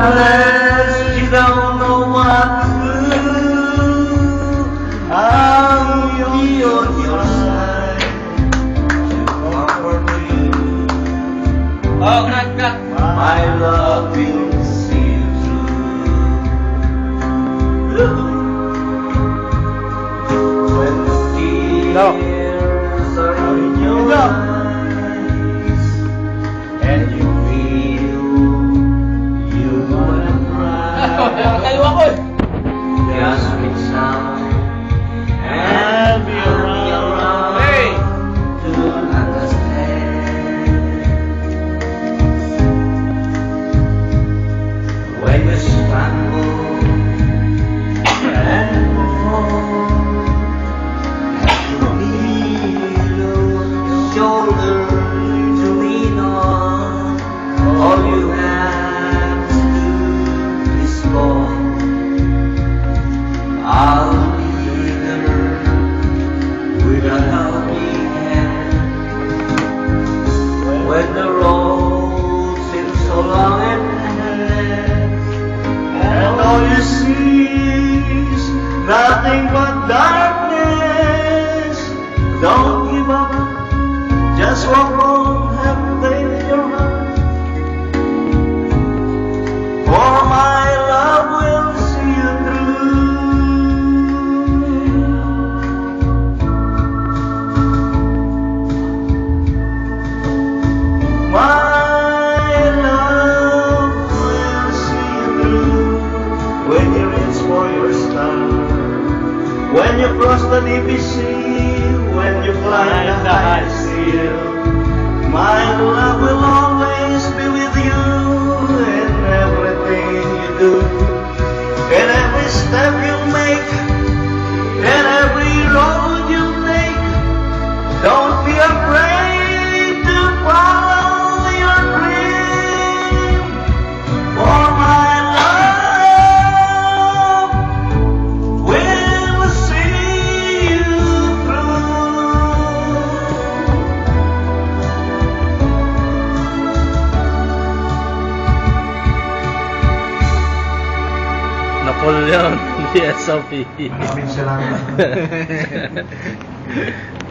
Unless you don't know what to do, I'll be on your side to comfort you. Oh, cut. My love will see you through. When the tears are in your eyes and you feel you wanna cry, Tayo ako eh. just reach out and be around Hey! to understand. When you stumble and fall, have to feel your shoulder to lean on. All you have to do is call. I'll be there with a helping hand. When the road seems so long and endless, and all you see is nothing but darkness, don't give up. Just walk on, have faith in your heart. For my love will see you through. My love will see you through. When you reach for your star, when you cross the deep sea, when you fly the highest hill, my love will always be with you in everything you do, in every step you make, in every road you take. Don't be afraid to follow your dream, for my love will see you through. Napoleon, the SOP. Maraming salamat.